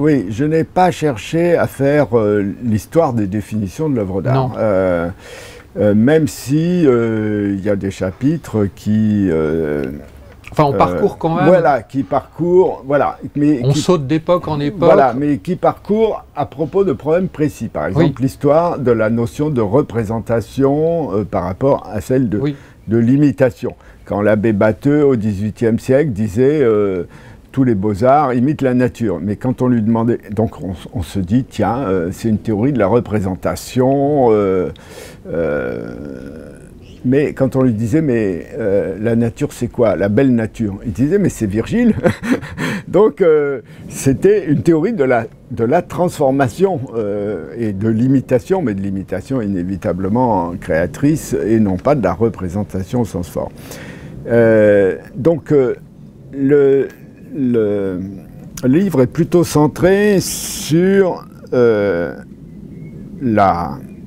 Oui, je n'ai pas cherché à faire l'histoire des définitions de l'œuvre d'art. Même si il y a des chapitres qui... enfin, on parcourt quand même. Voilà, qui parcourent... Voilà, mais on saute d'époque en époque. Voilà, mais qui parcourent à propos de problèmes précis. Par exemple, l'histoire de la notion de représentation par rapport à celle de l'imitation. Quand l'abbé Batteux, au XVIIIe siècle, disait... tous les beaux-arts imitent la nature. Mais quand on lui demandait... Donc on se dit, tiens, c'est une théorie de la représentation. Mais quand on lui disait, mais la nature, c'est quoi? La belle nature. Il disait, mais c'est Virgile. Donc c'était une théorie de la transformation et de l'imitation, mais de l'imitation inévitablement créatrice et non pas de la représentation au sens fort. Donc le livre est plutôt centré sur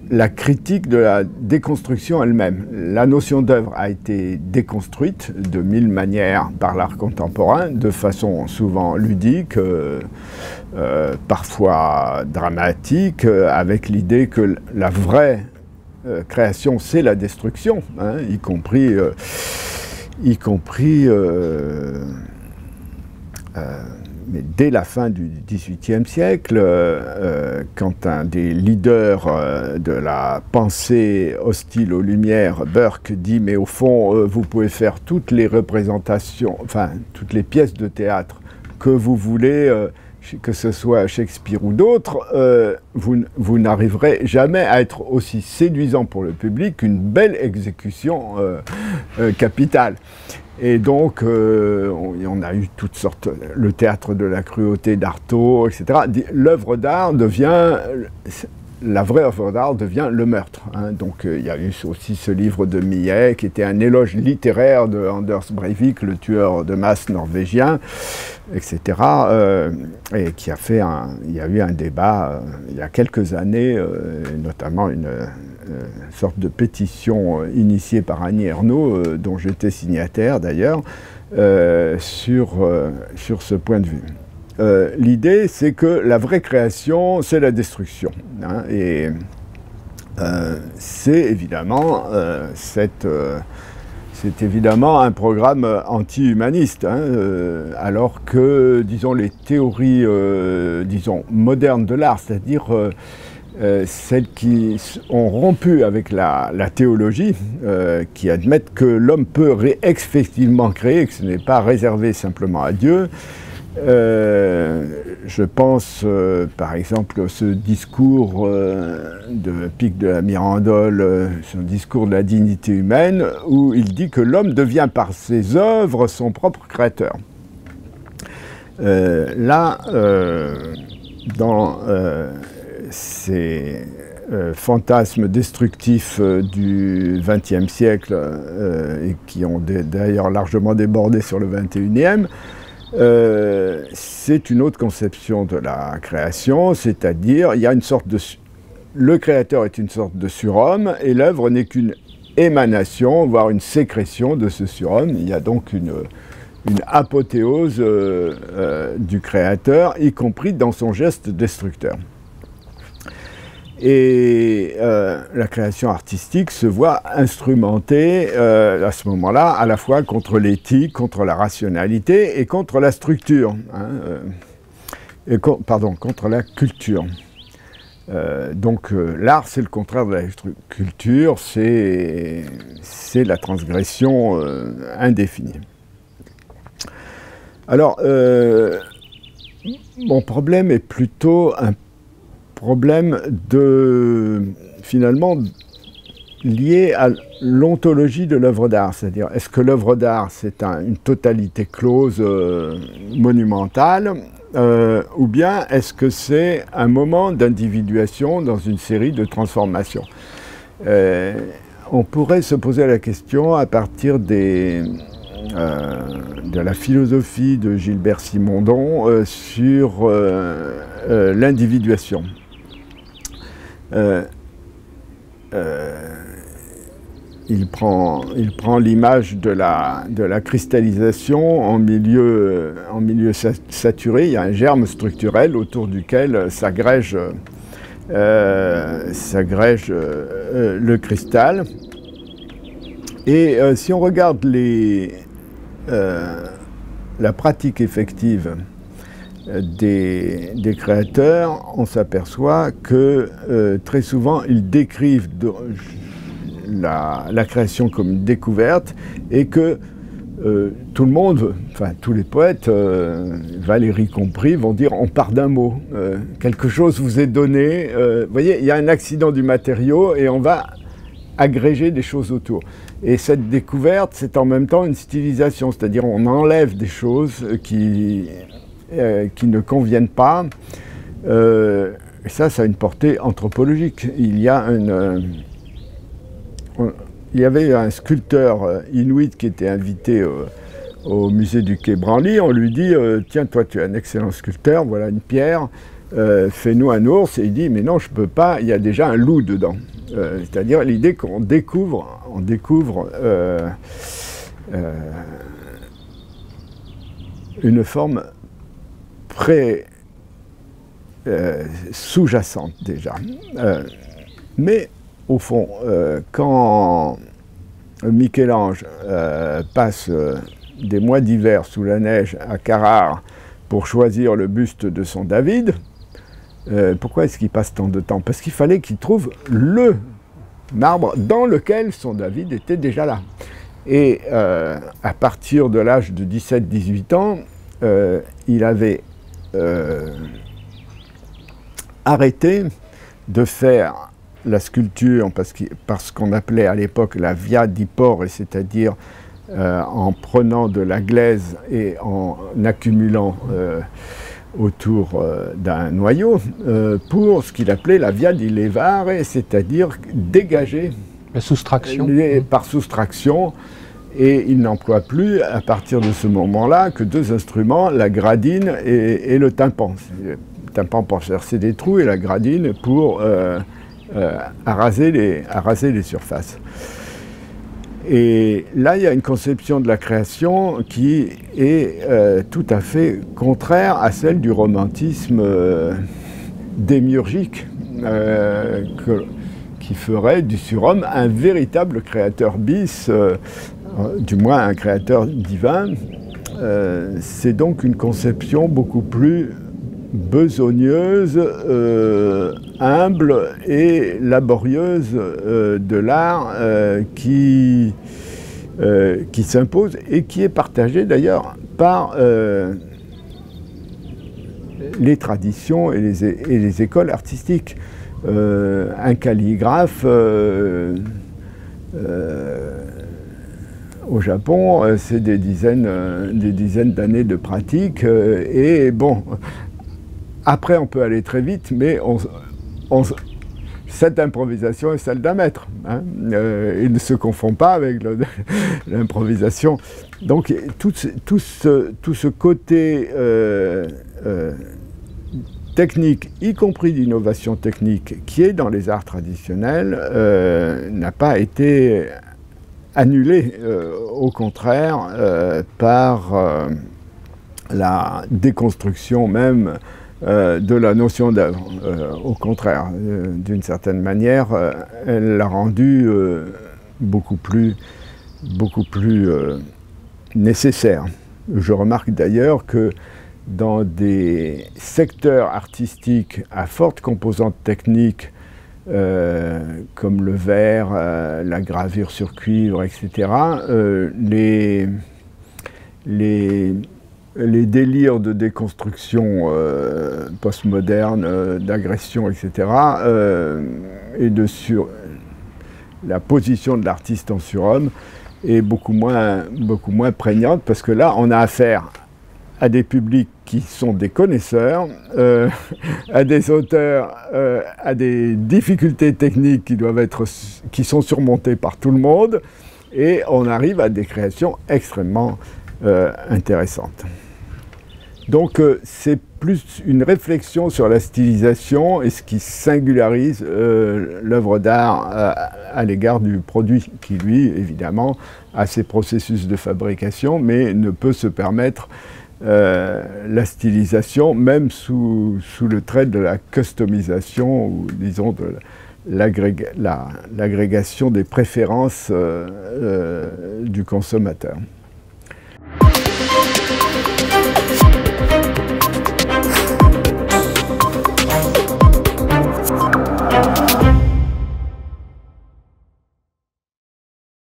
la critique de la déconstruction elle-même. La notion d'œuvre a été déconstruite de mille manières par l'art contemporain, de façon souvent ludique, parfois dramatique, avec l'idée que la vraie création, c'est la destruction, hein, y compris mais dès la fin du XVIIIe siècle, quand un des leaders de la pensée hostile aux Lumières, Burke, dit « mais au fond, vous pouvez faire toutes les représentations, enfin, toutes les pièces de théâtre que vous voulez, que ce soit Shakespeare ou d'autres, vous n'arriverez jamais à être aussi séduisant pour le public qu'une belle exécution capitale ». Et donc, on a eu toutes sortes, le théâtre de la cruauté d'Artaud, etc. L'œuvre d'art devient, la vraie œuvre d'art devient le meurtre. Hein. Donc, il y a eu aussi ce livre de Millet, qui était un éloge littéraire de Anders Breivik, le tueur de masse norvégien, etc. Et qui a fait il y a eu un débat il y a quelques années, notamment une sorte de pétition initiée par Annie Ernaux, dont j'étais signataire d'ailleurs, sur ce point de vue. L'idée, c'est que la vraie création, c'est la destruction. Hein, et c'est évidemment c'est évidemment un programme anti-humaniste, hein, alors que, disons, les théories, disons, modernes de l'art, c'est-à-dire celles qui ont rompu avec la théologie, qui admettent que l'homme peut effectivement créer, que ce n'est pas réservé simplement à Dieu. Je pense par exemple à ce discours de Pic de la Mirandole, son discours de la dignité humaine, où il dit que l'homme devient par ses œuvres son propre créateur. Là, dans ces fantasmes destructifs du XXe siècle, et qui ont d'ailleurs largement débordé sur le XXIe, c'est une autre conception de la création, c'est-à-dire il y a une sorte de... Le créateur est une sorte de surhomme et l'œuvre n'est qu'une émanation, voire une sécrétion de ce surhomme. Il y a donc une apothéose du créateur, y compris dans son geste destructeur. Et la création artistique se voit instrumentée à ce moment-là, à la fois contre l'éthique, contre la rationalité et contre la structure, hein, contre la culture. Donc l'art, c'est le contraire de la culture, c'est la transgression indéfinie. Alors, mon problème est plutôt un problème finalement lié à l'ontologie de l'œuvre d'art, c'est-à-dire est-ce que l'œuvre d'art c'est une totalité close monumentale, ou bien est-ce que c'est un moment d'individuation dans une série de transformations. On pourrait se poser la question à partir de la philosophie de Gilbert Simondon sur l'individuation. il prend l'image de la cristallisation en milieu saturé. Il y a un germe structurel autour duquel s'agrège le cristal. Et si on regarde la pratique effective des créateurs, on s'aperçoit que très souvent ils décrivent la création comme une découverte et que tout le monde, enfin tous les poètes, Valéry compris, vont dire on part d'un mot, quelque chose vous est donné, vous voyez, il y a un accident du matériau et on va agréger des choses autour. Et cette découverte, c'est en même temps une stylisation, c'est-à-dire on enlève des choses qui ne conviennent pas. Et ça a une portée anthropologique. Il y avait un sculpteur inuit qui était invité au musée du Quai Branly. On lui dit tiens, toi tu es un excellent sculpteur, voilà une pierre, fais-nous un ours. Et il dit mais non, je ne peux pas, il y a déjà un loup dedans. C'est-à-dire l'idée qu'on découvre une forme sous-jacente déjà. Mais au fond, quand Michel-Ange passe des mois d'hiver sous la neige à Carrare pour choisir le buste de son David, pourquoi est-ce qu'il passe tant de temps? Parce qu'il fallait qu'il trouve le marbre dans lequel son David était déjà là. Et à partir de l'âge de 17-18 ans, il avait arrêté de faire la sculpture parce qu'on appelait à l'époque la via di porre, c'est-à-dire en prenant de la glaise et en accumulant autour d'un noyau, pour ce qu'il appelait la via di levare, c'est-à-dire dégager la soustraction. Par soustraction. Et il n'emploie plus, à partir de ce moment-là, que deux instruments, la gradine et le tympan. Le tympan pour chercher des trous et la gradine pour arraser les surfaces. Et là, il y a une conception de la création qui est tout à fait contraire à celle du romantisme démiurgique, qui ferait du surhomme un véritable créateur bis, du moins un créateur divin. C'est donc une conception beaucoup plus besogneuse, humble et laborieuse de l'art qui s'impose et qui est partagée d'ailleurs par les traditions et les écoles artistiques. Un calligraphe au Japon, c'est des dizaines d'années de pratique et bon, après on peut aller très vite, mais cette improvisation est celle d'un maître. Hein. Il ne se confond pas avec l'improvisation. Donc tout ce côté technique, y compris d'innovation technique, qui est dans les arts traditionnels, n'a pas été annulé, au contraire, par la déconstruction même de la notion d'œuvre. Au contraire, d'une certaine manière, elle l'a rendue beaucoup plus nécessaire. Je remarque d'ailleurs que dans des secteurs artistiques à forte composante technique, comme le verre, la gravure sur cuivre, etc., les délires de déconstruction postmoderne, d'agression, etc., et la position de l'artiste en surhomme est beaucoup moins prégnante, parce que là, on a affaire à des publics qui sont des connaisseurs, à des auteurs, à des difficultés techniques qui sont surmontées par tout le monde, et on arrive à des créations extrêmement intéressantes. Donc c'est plus une réflexion sur la stylisation et ce qui singularise l'œuvre d'art à l'égard du produit, qui lui, évidemment, a ses processus de fabrication, mais ne peut se permettre la stylisation, même sous le trait de la customisation, ou disons de l'agrégation des préférences du consommateur.